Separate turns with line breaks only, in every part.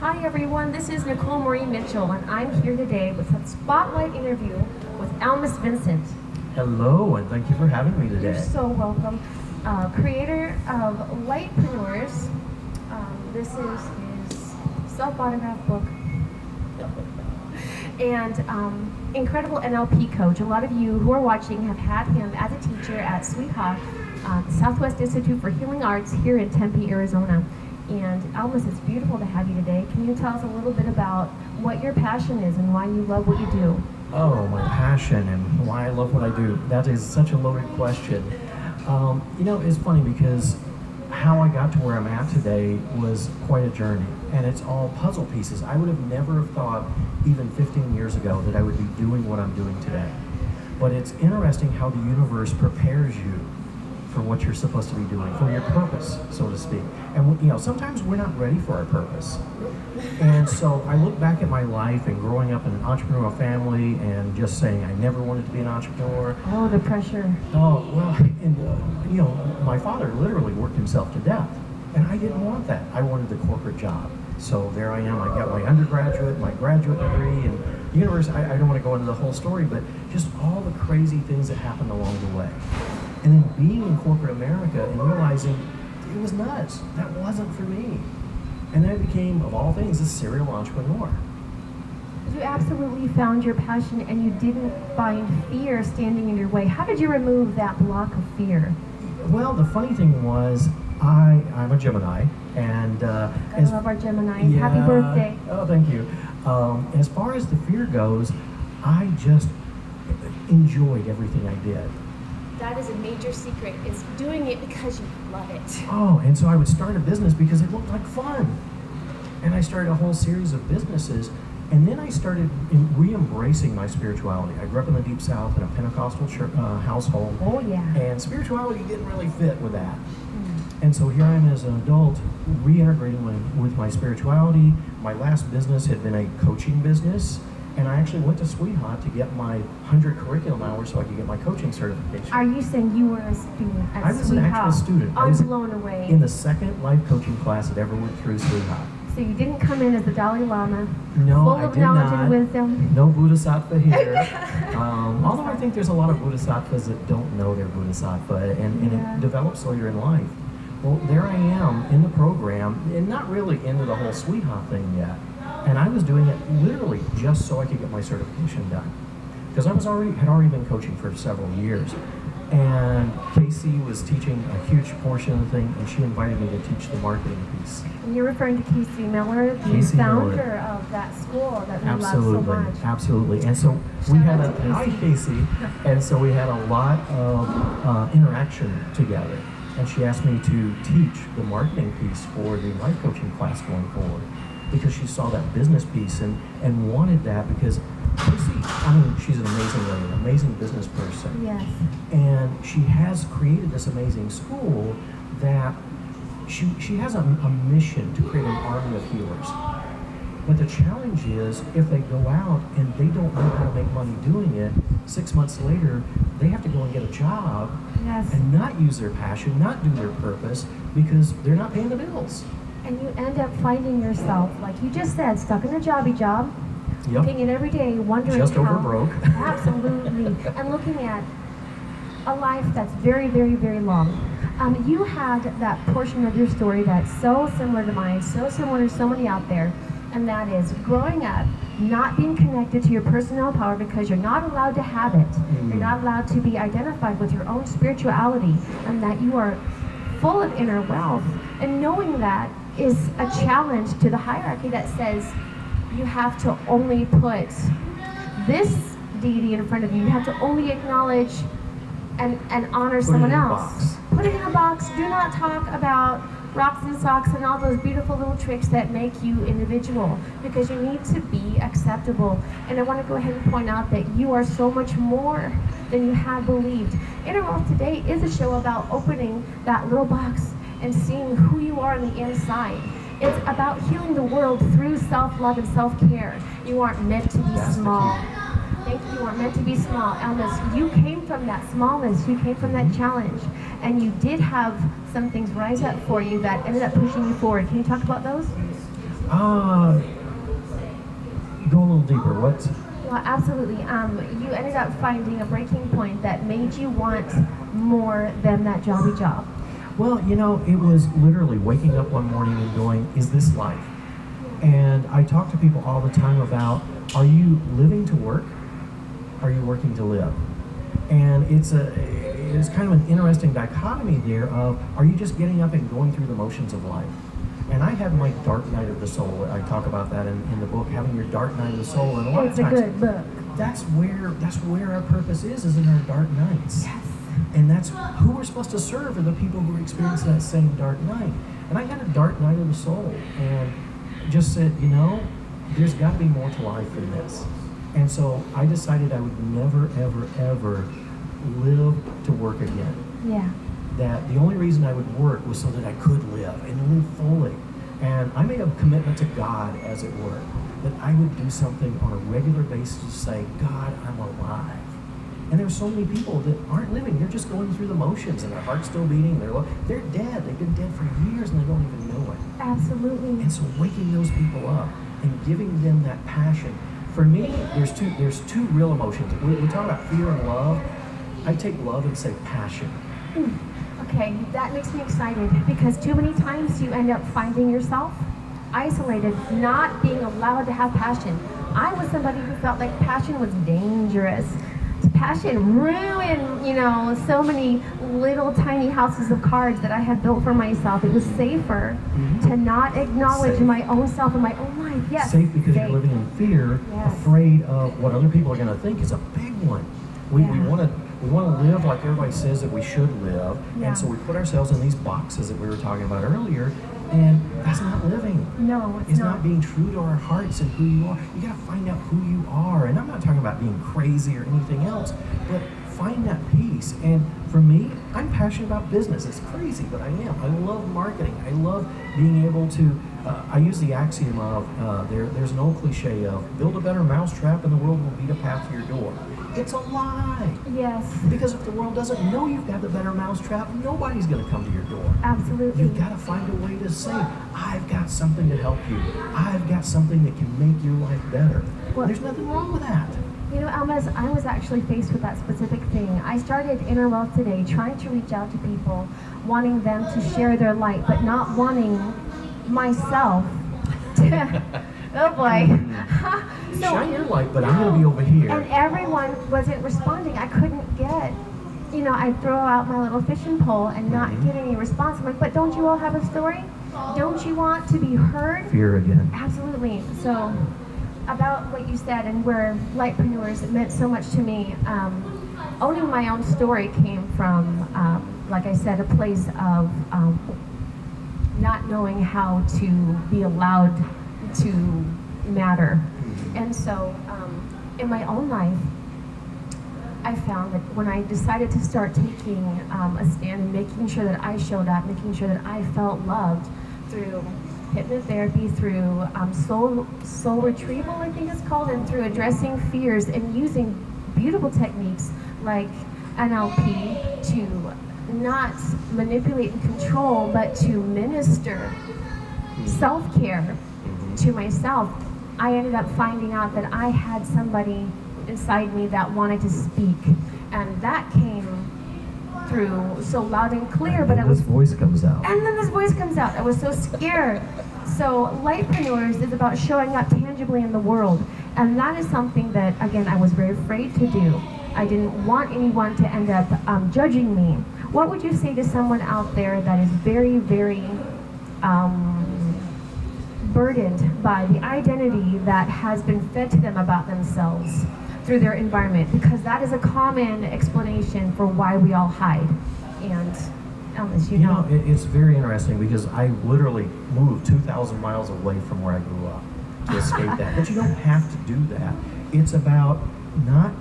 Hi everyone, this is Nicole Marie Mitchell, and I'm here today with a spotlight interview with Elmas Vincent.
Hello, and thank you for having me today.
You're so welcome. Creator of Lightpreneurs. This is his self-autographed book. And incredible NLP coach. A lot of you who are watching have had him as a teacher at Sweetheart, the Southwest Institute for Healing Arts here in Tempe, Arizona. And Elmas, it's beautiful to have you today. Can you tell us a little bit about what your passion is and why you love what you do?
Oh, my passion and why I love what I do. That is such a loaded question. You know, it's funny because how I got to where I'm at today was quite a journey, and it's all puzzle pieces. I would have never thought, even 15 years ago, that I would be doing what I'm doing today. But it's interesting how the universe prepares you for what you're supposed to be doing, for your purpose, so to speak. And you know, sometimes we're not ready for our purpose. And so I look back at my life and growing up in an entrepreneurial family and just saying I never wanted to be an entrepreneur.
Oh, the pressure.
Oh, well, and you know, my father literally worked himself to death. And I didn't want that. I wanted the corporate job. So there I am, I got my undergraduate, my graduate degree, and the universe, I don't want to go into the whole story, but just all the crazy things that happened along the way. And then being in corporate America and realizing it was nuts. That wasn't for me. And then I became, of all things, a serial entrepreneur.
You absolutely found your passion and you didn't find fear standing in your way. How did you remove that block of fear?
Well, the funny thing was, I'm a Gemini, and
I love our Geminis.
Yeah,
Happy birthday.
Oh, thank you. As far as the fear goes, I just enjoyed everything I did.
That is a major secret, is doing it because you love it.
Oh, and so I would start a business because it looked like fun. And I started a whole series of businesses, and then I started re-embracing my spirituality. I grew up in the Deep South in a Pentecostal church, household.
Oh, yeah.
And spirituality didn't really fit with that. And so here I am as an adult, reintegrating with my spirituality. My last business had been a coaching business, and I actually went to Sweetheart to get my 100 curriculum hours so I could get my coaching certification.
Are you saying you were a student at Sweetheart?
I was an actual student.
I'm blown away.
In the second life coaching class that ever went through Sweetheart.
So you didn't come in as the Dalai Lama,
no,
full
I
of
did
knowledge
not.
and wisdom?
No Bodhisattva here. Although I think there's a lot of Bodhisattvas that don't know they're Bodhisattva, and it develops later in life. Well, there I am in the program, and not really into the whole Sweetheart thing yet. And I was doing it literally just so I could get my certification done. Because I had already been coaching for several years. And Casey was teaching a huge portion of the thing, and she invited me to teach the marketing piece.
And you're referring to Casey Miller, the
Casey
founder
Miller.
Of that school that we
Absolutely,
love so much.
absolutely. And so we had hi Casey, and so we had a lot of interaction together. And she asked me to teach the marketing piece for the life coaching class going forward, because she saw that business piece and wanted that, because Casey, I mean, she's an amazing lady, an amazing business person.
Yes.
And she has created this amazing school that she has a mission to create an army of healers. But the challenge is, if they go out and they don't know how to make money doing it, 6 months later, they have to go and get a job and not use their passion, not do their purpose, because they're not paying the bills.
And you end up finding yourself, like you just said, stuck in a jobby job, looking at every day, wondering
just
how.
over broke.
Absolutely. And looking at a life that's very, very, very long. You had that portion of your story that's so similar to mine, so similar to so many out there, and that is growing up, not being connected to your personal power because you're not allowed to have it. You're not allowed to be identified with your own spirituality, and that you are full of inner wealth. And knowing that is a challenge to the hierarchy that says you have to only put this deity in front of you. You have to only acknowledge and honor someone else. Put it in a box. Do not talk about rocks and socks and all those beautiful little tricks that make you individual, because you need to be acceptable. And I want to go ahead and point out that you are so much more than you have believed. Inner Wealth Today is a show about opening that little box and seeing who you are on the inside. It's about healing the world through self-love and self-care. You aren't meant to be small. Thank you. You aren't meant to be small. Elmas, you came from that smallness. You came from that challenge. And you did have some things rise up for you that ended up pushing you forward. Can you talk about those?
Go a little deeper. What?
Well, absolutely. You ended up finding a breaking point that made you want more than that jobby job.
Well, it was literally waking up one morning and going, is this life? And I talk to people all the time about, are you living to work? Are you working to live? And it's kind of an interesting dichotomy there of, are you just getting up and going through the motions of life? And I had my dark night of the soul. I talk about that in the book, having your dark night of the soul. And a lot
It's
of times,
a good book.
that's where our purpose is in our dark nights.
Yes.
And that's who we're supposed to serve, are the people who experience that same dark night. And I had a dark night of the soul, and just said, there's got to be more to life than this. And so I decided I would never, ever, ever live to work again.
Yeah.
That the only reason I would work was so that I could live and live fully. And I made a commitment to God, as it were, that I would do something on a regular basis to say, God, I'm alive. And there's so many people that aren't living. They're just going through the motions, and their heart's still beating. They're dead. Two been dead for years, and they don't even know it.
Absolutely.
And so waking those people up and giving them that passion. For me, there's two real emotions. We talk about fear and love. I take love and say passion.
Okay, that makes me excited, because too many times you end up finding yourself isolated, not being allowed to have passion. I was somebody who felt like passion was dangerous. Passion ruined, so many little tiny houses of cards that I had built for myself. It was safer to not acknowledge my own self and my own life. Yes.
Safe because you're living in fear, afraid of what other people are going to think is a big one. We want to live like everybody says that we should live, and so we put ourselves in these boxes that we were talking about earlier, and that's not living.
No,
it's not being true to our hearts and who you are. You got to find out who you are, and I'm not talking about being crazy or anything else, but find that peace. And for me, I'm passionate about business. It's crazy, but I am. I love marketing. I love being able to. I use the axiom of there's an old cliche of build a better mousetrap and the world will beat a path to your door. It's a lie.
Yes.
Because if the world doesn't know you've got the better mousetrap, nobody's going to come to your door.
Absolutely.
You've got to find a way to say, I've got something to help you. I've got something that can make your life better. Well, there's nothing wrong with that.
Elmas, I was actually faced with that specific thing. I started Inner Wealth Today trying to reach out to people, wanting them to share their light, but not wanting myself to... Oh boy.
So, shine your light, but I'm going to be over here.
And everyone wasn't responding. I couldn't get, I'd throw out my little fishing pole and not get any response. I'm like, but don't you all have a story? Don't you want to be heard?
Fear again.
Absolutely. So, about what you said and where lightpreneurs, it meant so much to me. Owning my own story came from, like I said, a place of not knowing how to be allowed to matter. And so in my own life, I found that when I decided to start taking a stand and making sure that I showed up, making sure that I felt loved through hypnotherapy, through soul retrieval, I think it's called, and through addressing fears and using beautiful techniques like NLP to not manipulate and control, but to minister self-care to myself, I ended up finding out that I had somebody inside me that wanted to speak, and that came through so loud and clear. But
this voice comes out.
And then this voice comes out. I was so scared. So Lightpreneurs is about showing up tangibly in the world, and that is something that, again, I was very afraid to do. I didn't want anyone to end up judging me. What would you say to someone out there that is very, very burdened by the identity that has been fed to them about themselves through their environment? Because that is a common explanation for why we all hide. And Elmas, you know.
It's very interesting because I literally moved 2,000 miles away from where I grew up to escape that. But you don't have to do that. It's about not,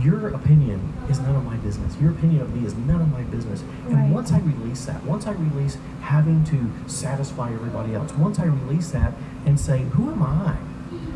your opinion is none of my business. Your opinion of me is none of my business. And once I release that, once I release having to satisfy everybody else, once I release that and say, who am I?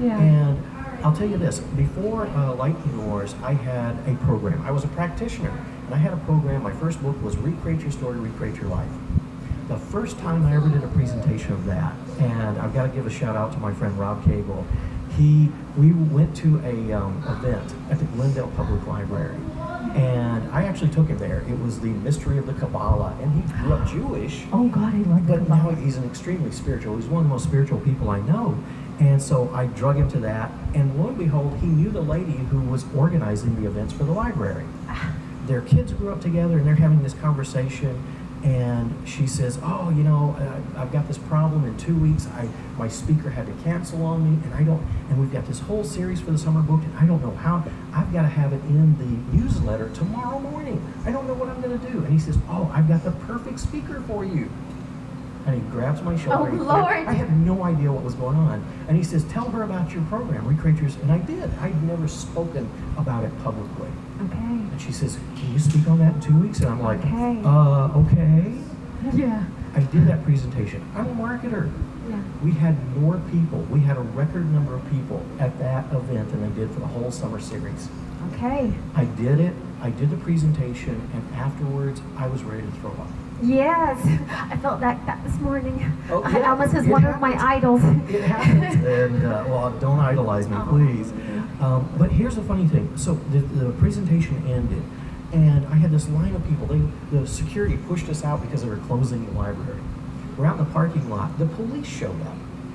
Yeah.
And I'll tell you this, before Lightpreneurs, I had a program. I was a practitioner, and I had a program. My first book was Recreate Your Story, Recreate Your Life. the first time I ever did a presentation of that, and I've got to give a shout out to my friend Rob Cable. We went to a event at the Glendale Public Library, and I actually took him there. It was the Mystery of the Kabbalah, and he grew up Jewish.
Oh God, I love
But
Kabbalah.
now he's an extremely spiritual. He's one of the most spiritual people I know. And so I drug him to that, and lo and behold, he knew the lady who was organizing the events for the library. Their kids grew up together, and they're having this conversation, and she says, oh, you know, I've got this problem in 2 weeks. My speaker had to cancel on me, and we've got this whole series for the summer booked, and I don't know how. I've got to have it in the newsletter tomorrow morning. I don't know what I'm going to do. And he says, oh, I've got the perfect speaker for you. And he grabs my shoulder.
Oh, Lord.
I had no idea what was going on. And he says, tell her about your program, Recreate Yours. And I did. I'd never spoken about it publicly.
Okay.
And she says, can you speak on that in 2 weeks? And I'm like,
Okay.
Okay.
Yeah.
I did that presentation. I'm a marketer.
Yeah.
We had more people. We had a record number of people at that event than they did for the whole summer series.
Okay.
I did it. I did the presentation, and afterwards, I was ready to throw up.
Yes, I felt that this morning.
Oh, yeah,
Elmas is
it
one of my
happens.
idols.
It happens. And, well, don't idolize me, please. But here's the funny thing. So the presentation ended, and I had this line of people. The security pushed us out because they were closing the library. We're out in the parking lot. The police showed up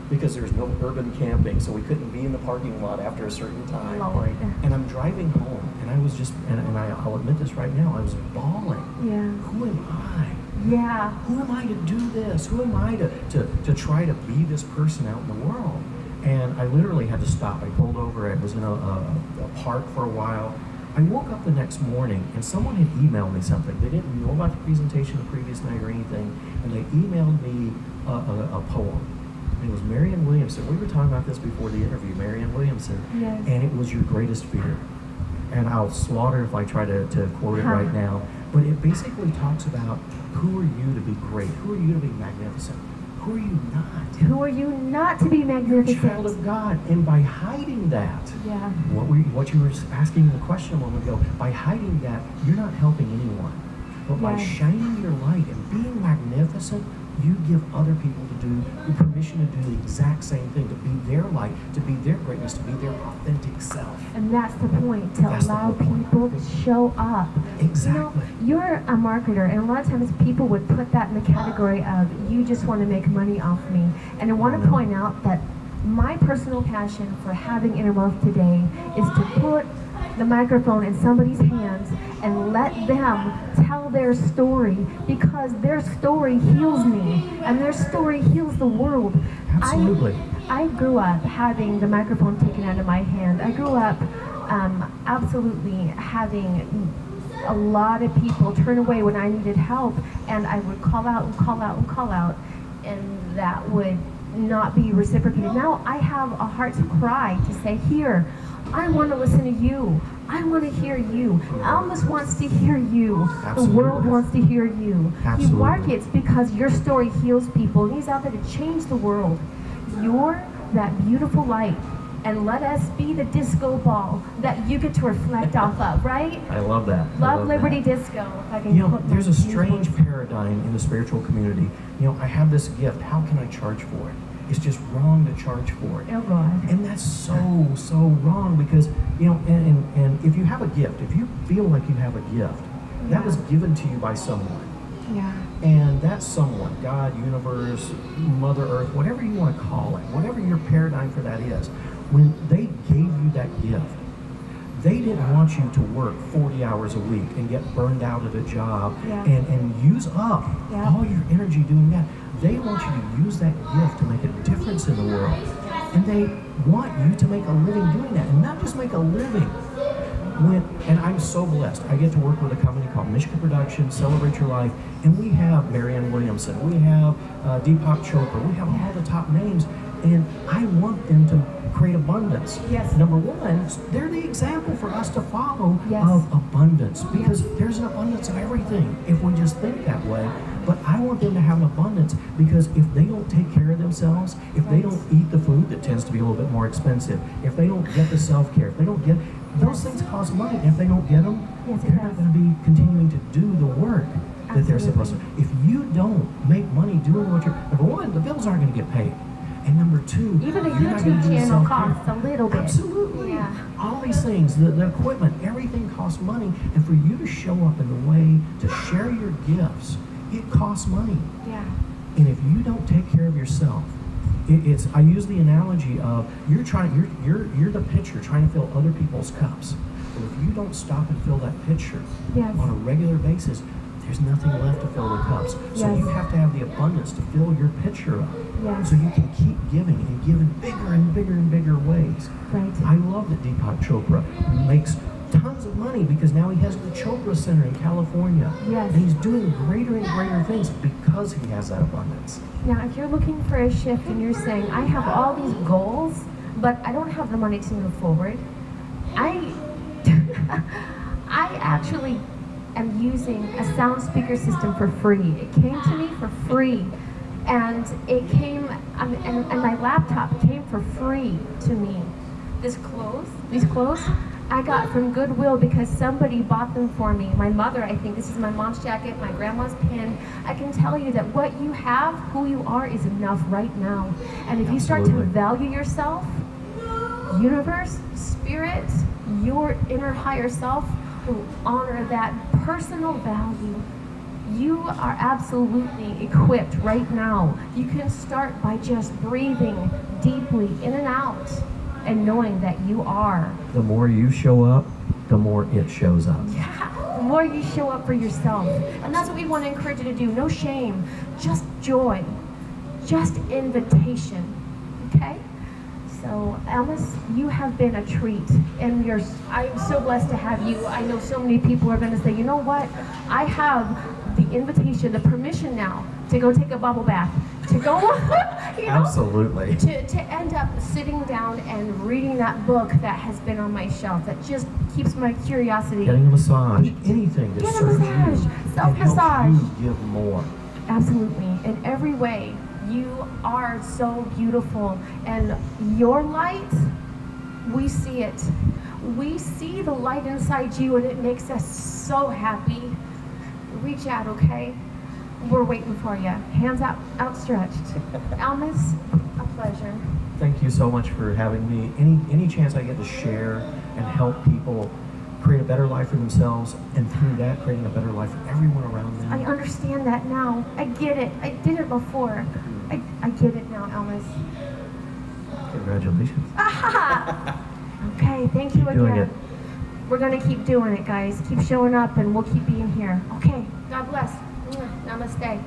because there's no urban camping, so we couldn't be in the parking lot after a certain time.
Lord.
And I'm driving home, and I was just, and I'll admit this right now, I was bawling.
Yeah.
Who am I?
Yeah.
Who am I to do this? Who am I to try to be this person out in the world? And I literally had to stop. I pulled over. I was in a park for a while. I woke up the next morning, and someone had emailed me something. They didn't know about the presentation the previous night or anything, and they emailed me a poem. And it was Marianne Williamson. We were talking about this before the interview, Marianne Williamson.
Yes.
And it was Your Greatest Fear. And I'll slaughter if I try to quote it right now. But it basically talks about who are you to be great? Who are you to be magnificent? Who are you not?
Who are you not to be
You're a
magnificent?
child of God. And by hiding that,
Yeah.
what you were asking the question a moment ago, by hiding that, you're not helping anyone. But by
Yes.
shining your light and being magnificent, you give other people permission to do the exact same thing, to be their light, to be their greatness, to be their authentic self.
And that's the point, to
That's the
allow
whole point.
people to show up.
Exactly.
You know, you're a marketer, and a lot of times people would put that in the category of, you just want to make money off me. And I want to point out that my personal passion for having Innermost today is to put the microphone in somebody's hands and let them tell their story, because their story heals me and their story heals the world.
Absolutely.
I grew up having the microphone taken out of my hand. I grew up absolutely having a lot of people turn away when I needed help, and I would call out and call out and call out, and that would not be reciprocated. Now I have a heart to cry, to say, here, I want to listen to you. I want to hear you. Elmas wants to hear you.
Absolutely.
The world wants to hear you.
Absolutely.
He markets because your story heals people. He's out there to change the world. You're that beautiful light, and let us be the disco ball that you get to reflect off of, right?
I love that.
Love Liberty Disco. If I can
You know,
put my
there's a strange
beautiful-
paradigm in the spiritual community. You know, I have this gift. How can I charge for it? It's just wrong to charge for it.
Oh God.
And that's so wrong, because, you know, and if you have a gift, if you feel like you have a gift, that was given to you by someone.
Yeah.
And that someone, God, universe, Mother Earth, whatever you want to call it, whatever your paradigm for that is, when they gave you that gift, they didn't want you to work 40 hours a week and get burned out at a job and use up all your energy doing that. They want you to use that gift to make a difference in the world. And they want you to make a living doing that, and not just make a living. And I'm so blessed. I get to work with a company called Michigan Productions, Celebrate Your Life, and we have Marianne Williamson, we have Deepak Chopra, we have all the top names, and I want them to create abundance.
Yes.
Number one, they're the example for us to follow
Yes.
of abundance, because there's an abundance of everything if we just think that way. But I want them to have an abundance, because if they don't take care of themselves, if they don't eat the food that tends to be a little bit more expensive, if they don't get the self-care, if they don't get, those things cost money. And if they don't get them,
Yes, it
they're
does.
not going to be continuing to do the work. that they're supposed to. If you don't make money doing what you're, number one, the bills aren't going to get paid. And number two,
even a
you're not gonna
YouTube
do
channel
self-care.
costs a little bit.
Absolutely.
Yeah.
All these things, the equipment, everything costs money. And for you to show up in the way to share your gifts, it costs money.
Yeah.
And if you don't take care of yourself, it's, I use the analogy of you're the pitcher trying to fill other people's cups. But if you don't stop and fill that pitcher
Yes.
on a regular basis, there's nothing left to fill the cups. So
Yes.
you have to have the abundance to fill your pitcher up.
Yes.
So you can keep giving and give in bigger and bigger and bigger ways.
Right.
I love that Deepak Chopra makes tons of money because now he has the Chopra Center in California.
Yes.
And he's doing greater and greater things because he has that abundance.
Now, if you're looking for a shift and you're saying, I have all these goals, but I don't have the money to move forward, I actually am using a sound speaker system for free. It came to me for free. And it came, and my laptop came for free to me. These clothes, I got from Goodwill because somebody bought them for me. My mother, I think, this is my mom's jacket, my grandma's pin. I can tell you that what you have, who you are, is enough right now. And if you start to value yourself, universe, spirit, your inner higher self will honor that personal value. You are absolutely equipped right now. You can start by just breathing deeply in and out and knowing that you are.
The more you show up, the more it shows up.
Yeah, the more you show up for yourself. And that's what we want to encourage you to do. No shame, just joy, just invitation, okay? So, Elmas, you have been a treat, and I'm so blessed to have you. I know so many people are going to say, you know what? I have the invitation, the permission now to go take a bubble bath, to go, you know,
Absolutely.
to end up sitting down and reading that book that has been on my shelf that just keeps my curiosity.
Getting a massage, anything that
Get a
serves
massage,
you,
self-massage.
it helps you give more.
Absolutely. In every way, you are so beautiful. And your light, we see it. We see the light inside you, and it makes us so happy. Reach out, okay? We're waiting for you. Hands out, outstretched. Elmas, a pleasure.
Thank you so much for having me. Any chance I get to share and help people create a better life for themselves, and through that, creating a better life for everyone around them.
I understand that now. I get it. I did it before. I get it now, Elmas.
Congratulations.
Okay, thank you
Keep doing
again.
it.
We're going to keep doing it, guys. Keep showing up, and we'll keep being here. Okay, God bless. Namaste.